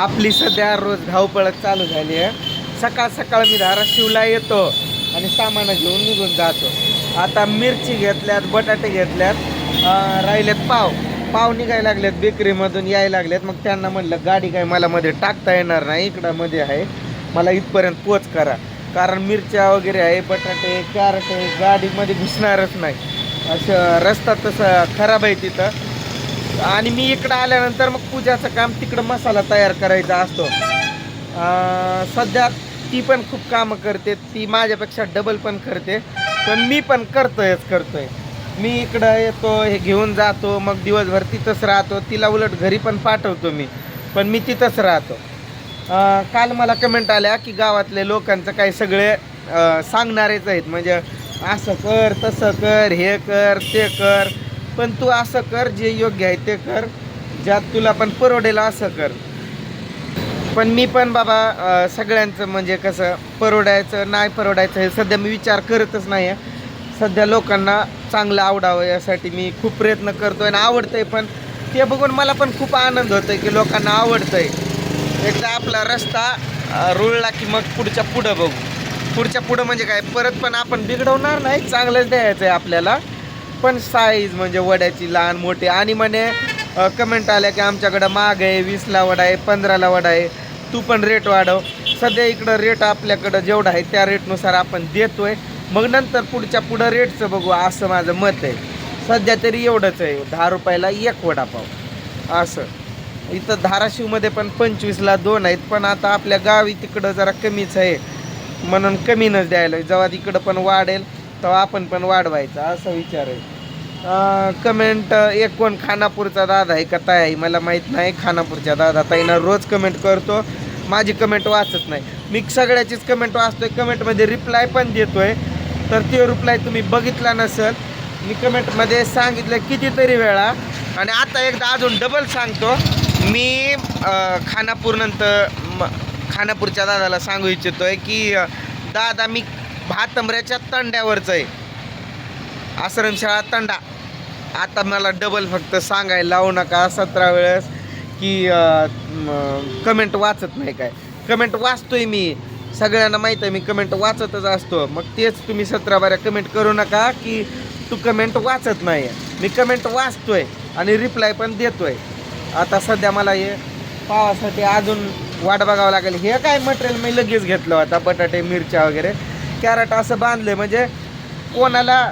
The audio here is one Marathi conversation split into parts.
आपली सध्या रोज धावपळच चालू झाली आहे. सकाळ सकाळ मी धाराशिवला येतो आणि सामान घेऊन निघून जातो. आता मिरची घेतल्यात, बटाटे घेतल्यात, राहिलेत पाव निघायला लागलेत, बेकरीमधून यायला लागलेत. मग त्यांना म्हणलं गाडी काय मला मध्ये टाकता येणार नाही, इकडं मध्ये आहे, मला इथपर्यंत पोच करा. कारण मिरच्या वगैरे आहे, बटाटे, कॅरेट आहे, गाडीमध्ये घुसणारच नाही. असं रस्ता तसा खराब आहे तिथं. आणि मी इकडं आल्यानंतर मग पूजाचं काम, तिकडं मसाला तयार करायचा असतो. सध्या ती पण खूप कामं करते, ती माझ्यापेक्षा डबल पण करते, पण मी पण करतोय. मी इकडं येतो, हे घेऊन जातो, मग दिवसभर तिथंच राहतो. तिला उलट घरी पण पाठवतो मी, पण मी तिथंच राहतो. काल मला कमेंट आल्या की गावातले लोकांचं काही सगळे सांगणारेच आहेत, म्हणजे असं कर, तसं कर, हे कर, ते कर, पण तू असं कर जे योग्य आहे ते कर, ज्यात तुला पण परवडेल असं कर. पण मी पण बाबा सगळ्यांचं म्हणजे कसं परवडायचं नाही परवडायचं हे सध्या मी विचार करतच नाही आहे. सध्या लोकांना चांगलं आवडावं यासाठी मी खूप प्रयत्न करतो आहे आणि आवडतंय. पण ते बघून मला पण खूप आनंद होतो आहे की लोकांना आवडतंय. एकदा आपला रस्ता रुळला की मग पुढच्या पुढं बघू. पुढच्या पुढं म्हणजे काय, परत पण आपण बिघडवणार नाही, चांगलंच द्यायचं आहे आपल्याला. पण साईज म्हणजे वड्याची लहान मोठी. आणि म्हणे कमेंट आल्या की आमच्याकडं माग आहे, 20ला वडा आहे, 15ला वडा आहे, तू पण रेट वाढव. सध्या इकडं रेट आपल्याकडं जेवढा आहे त्या रेटनुसार आपण देतोय, मग नंतर पुढच्या पुढं रेटचं बघू, असं माझं मत आहे. सध्या तरी एवढंच आहे, 10 रुपयाला 1 वडापाव असं. इथं धाराशिवमध्ये पण 25ला 2 आहेत, पण आता आपल्या गावी तिकडं जरा कमीच आहे म्हणून कमीनच द्यायला. जेव्हा तिकडं पण वाढेल तेव्हा आपण पण वाढवायचा असा विचार आहे. कमेंट एक कोण खानापूरचा दादा आहे का ताई आहे मला माहीत नाही. खानापूरच्या दादा ताईंना रोज कमेंट करतो, माझी कमेंट वाचत नाही. मी सगळ्याचीच कमेंट वाचतोय, कमेंटमध्ये रिप्लाय पण देतोय. तर ते रिप्लाय तुम्ही बघितला नसेल, मी कमेंटमध्ये सांगितलं कितीतरी वेळा, आणि आता एकदा अजून डबल सांगतो. मी खानापूरच्या दादाला सांगू इच्छितोय की दादा मी भातंबऱ्याच्या तंड्यावरचं आहे, आश्रमशाळा तंडा. आता मला डबल फक्त सांगायला लावू नका 17 वेळेस की कमेंट वाचत नाही. काय कमेंट वाचतोय मी, सगळ्यांना माहीत आहे मी कमेंट वाचतच असतो. मग तेच तुम्ही 17 बाऱ्या कमेंट करू नका की तू कमेंट वाचत नाही आहे. मी कमेंट वाचतोय आणि रिप्लाय पण देतोय. आता सध्या मला हे पावासाठी अजून वाट बघावं लागेल. हे काय मटेरियल मी लगेच घेतलं होता, बटाटे, मिरच्या वगैरे, कॅरेट असं बांधले म्हणजे कोणाला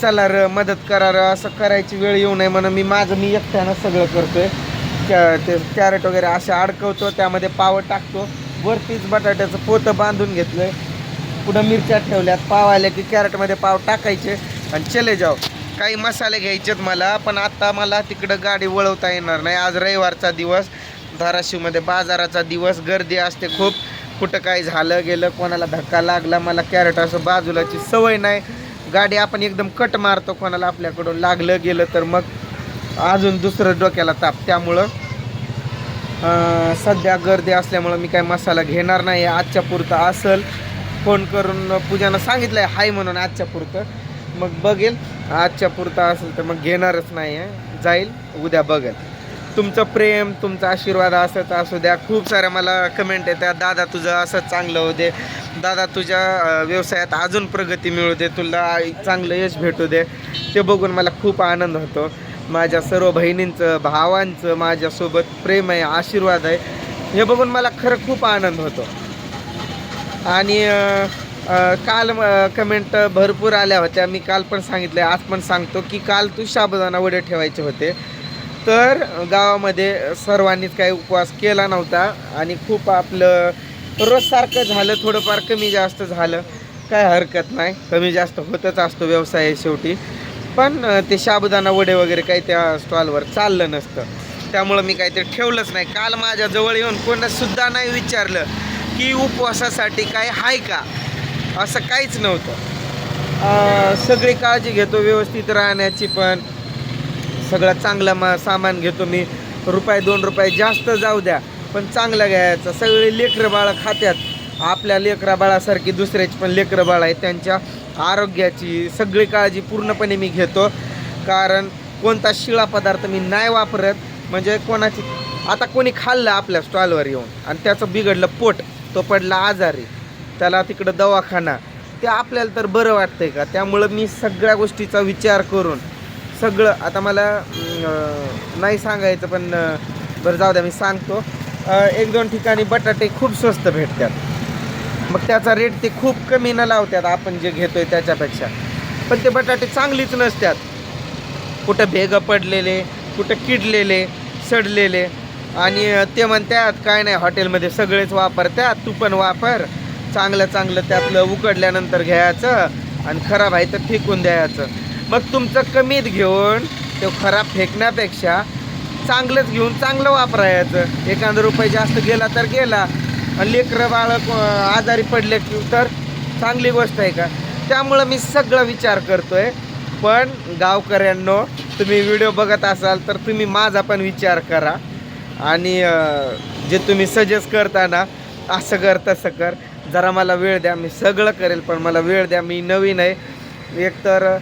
चला र मदत करा र असं करायची वेळ येऊ नये म्हणून मी एकट्यानं सगळं करतोय. ते कॅरेट वगैरे असे अडकवतो, त्यामध्ये पाव टाकतो, वरतीच बटाट्याचं पोतं बांधून घेतलं आहे, पुढं मिरच्या ठेवल्यात, पाव आले की कॅरेटमध्ये पाव टाकायचे आणि चले जाऊ. काही मसाले घ्यायचेत मला, पण आता मला तिकडं गाडी वळवता येणार नाही. आज रविवारचा दिवस, धाराशिवमध्ये बाजाराचा दिवस, गर्दी असते खूप. कुठं काही झालं गेलं, कोणाला धक्का लागला, मला कॅरेट असं बाजूलाची सवय नाही. गाडी आपण एकदम कट मारतो, कोणाला आपल्याकडून लागलं गेलं तर मग अजून दुसरं डोक्याला ताप. त्यामुळं सध्या गर्दी असल्यामुळं मी काय मसाला घेणार नाही. आजच्या पुरतं असेल, फोन करून पूजानं सांगितलं आहे हाय म्हणून आजच्या पुरतं, मग बघेल. आजच्या पुरतं असेल तर मग घेणारच नाही आहे, जाईल उद्या बघेल. तुमचं प्रेम, तुमचा आशीर्वाद असंच असू द्या. खूप साऱ्या मला कमेंट येतात, दादा तुझं असंच चांगलं होऊ दे, दादा तुझ्या व्यवसायात अजून प्रगती मिळू दे, तुला चांगलं यश भेटू दे. ते बघून मला खूप आनंद होतो. माझ्या सर्व बहिणींचं, भावांचं माझ्यासोबत प्रेम आहे, आशीर्वाद आहे, हे बघून मला खरं खूप आनंद होतो. आणि काल कमेंट भरपूर आल्या होत्या. मी काल पण सांगितलं, आज पण सांगतो की काल तू साबुदाणा वडे ठेवायचे होते, तर गावामध्ये सर्वांनीच काही उपवास केला नव्हता आणि खूप आपलं रोजसारखं झालं. थोडंफार कमी जास्त झालं, काय हरकत नाही, कमी जास्त होतच असतो, व्यवसाय आहे शेवटी. पण ते साबुदाणा वडे वगैरे काही त्या स्टॉलवर चाललं नसतं, त्यामुळं मी काही ते ठेवलंच नाही. काल माझ्याजवळ येऊन कोणासुद्धा नाही विचारलं की उपवासासाठी काय आहे का, असं काहीच नव्हतं. सगळी काळजी घेतो व्यवस्थित राहण्याची, पण सगळं चांगलं सामान घेतो मी. ₹1-2 जास्त जाऊ द्या, पण चांगलं घ्यायचं. सगळे लेकरं बाळं खात्यात, आपल्या लेकरा बाळासारखी दुसऱ्याची पण लेकरं बाळ आहे, त्यांच्या आरोग्याची सगळी काळजी पूर्णपणे मी घेतो. कारण कोणता शिळा पदार्थ मी नाही वापरत, म्हणजे कोणाची आता कोणी खाल्लं आपल्या स्टॉलवर येऊन आणि त्याचं बिघडलं पोट, तो पडला आजारी, त्याला तिकडं दवाखाना, ते आपल्याला तर बरं वाटतंय का? त्यामुळं मी सगळ्या गोष्टीचा विचार करून सगळं, आता मला नाही सांगायचं पण बरं जाऊ द्या, मी सांगतो. 1-2 ठिकाणी बटाटे खूप स्वस्त भेटतात, मग त्याचा रेट ते खूप कमी न लावतात आपण जे घेतोय त्याच्यापेक्षा, पण ते बटाटे चांगलीच नसतात. कुठं भेगं पडलेले, कुठं किडलेले, सडलेले, आणि ते म्हणतात काय नाही, हॉटेलमध्ये सगळेच वापरतात, तू पण वापर, चांगलं चांगलं त्यातलं उकडल्यानंतर घ्यायचं आणि खराब आहे तर फेकून द्यायचं. मग तुमचं कमीत घेऊन ते खराब फेकण्यापेक्षा चांगलंच घेऊन चांगलं वापरायचं. एखादा रुपये जास्त गेला तर गेला, आणि लेकरं बाळक आजारी पडले की तर चांगली गोष्ट आहे का? त्यामुळं मी सगळं विचार करतोय. पण गावकऱ्यांनो, तुम्ही व्हिडिओ बघत असाल तर तुम्ही माझा पण विचार करा, आणि जे तुम्ही सजेस्ट करता ना, असं कर तसं कर, जरा मला वेळ द्या, मी सगळं करेल, पण मला वेळ द्या. मी नवीन आहे, एकतर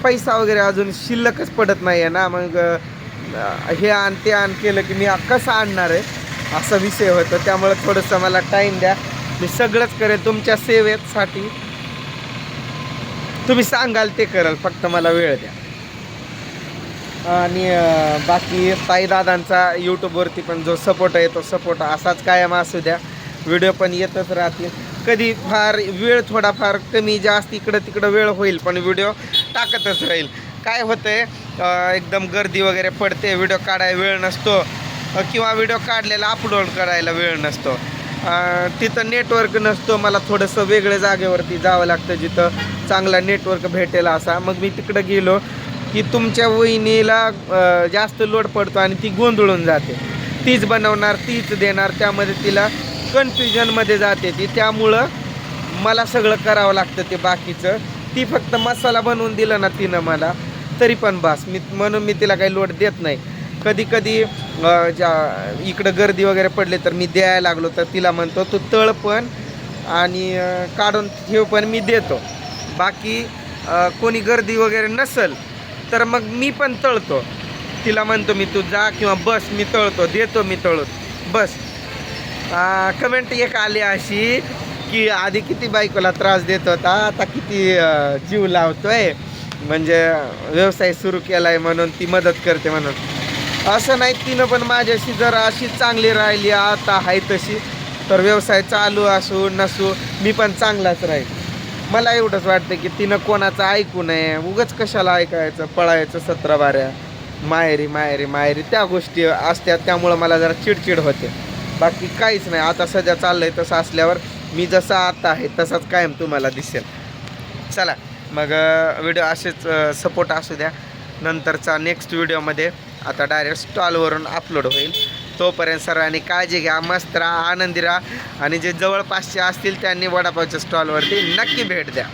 पैसा वगैरे अजून शिल्लकच पडत नाही आहे ना, मग हे आण ते आण केलं की मी कसं आणणार आहे, असा विषय होतो. त्यामुळे थोडंसं मला टाईम द्या, मी सगळंच करेल तुमच्या सेवेसाठी. तुम्ही सांगाल ते करेल, फक्त मला वेळ द्या. आणि बाकी ताईदादांचा यूट्यूबवरती पण जो सपोर्ट आहे तो सपोर्ट असाच कायम असू द्या. व्हिडिओ पण येतच राहतील. कधी फार वेळ थोडाफार कमी जास्त इकडं तिकडं वेळ होईल, पण व्हिडिओ टाकतच राहील. काय होतं आहे, एकदम गर्दी वगैरे पडते, व्हिडिओ काढायला वेळ नसतो, किंवा व्हिडिओ काढलेला अपलोड करायला वेळ नसतो, तिथं नेटवर्क नसतो. मला थोडंसं वेगळ्या जागेवरती जावं लागतं जिथं चांगला नेटवर्क भेटेल असा. मग मी तिकडं गेलो की तुमच्या वहिनीला जास्त लोड पडतो आणि ती गोंधळून जाते. तीच बनवणार, तीच देणार, त्यामध्ये तिला कन्फ्युजनमध्ये जाते ती. त्यामुळं मला सगळं करावं लागतं ते बाकीचं. ती फक्त मसाला बनवून दिला ना तिनं मला, तरी पण बस. म्हणून मी तिला काही लोड देत नाही. कधी कधी इकडं गर्दी वगैरे पडली तर मी द्यायला लागलो तर तिला म्हणतो तू तळ पण आणि काढून ठेव पण, मी देतो. बाकी कोणी गर्दी वगैरे नसेल तर मग मी पण तळतो. तिला म्हणतो मी तू जा किंवा बस, मी तळतो, देतो मी तळून बस. कमेंट एक आली अशी की आधी किती बायकोला त्रास देत होता, आता किती जीव लावतोय, म्हणजे व्यवसाय सुरू केला आहे म्हणून ती मदत करते म्हणून. असं नाही, तिनं पण माझ्याशी जर अशी चांगली राहिली आता आहे तशी, तर व्यवसाय चालू असू नसू मी पण चांगलाच राहील. मला एवढंच वाटतं की तिनं कोणाचं ऐकू नये, उगाच कशाला ऐकायचं, पळायचं 17 बाऱ्या, माहेरी माहेरी माहेरी, त्या गोष्टी असतात. त्यामुळं मला जरा चिडचिड होते, बाकी काहीच नाही. आता सध्या चाललंय तसं असल्यावर मी जसं आता आहे तसाच कायम तुम्हाला दिसेल. चला मग व्हिडिओ असेच सपोर्ट असू द्या. नंतरचा नेक्स्ट व्हिडिओमध्ये आता डायरेक्ट स्टॉलवरून अपलोड होईल. तोपर्यंत सर्वांनी काळजी घ्या, मस्त राहा, आनंदी राहा, आणि जे जवळपासचे असतील त्यांनी वडापावच्या स्टॉलवरती नक्की भेट द्या.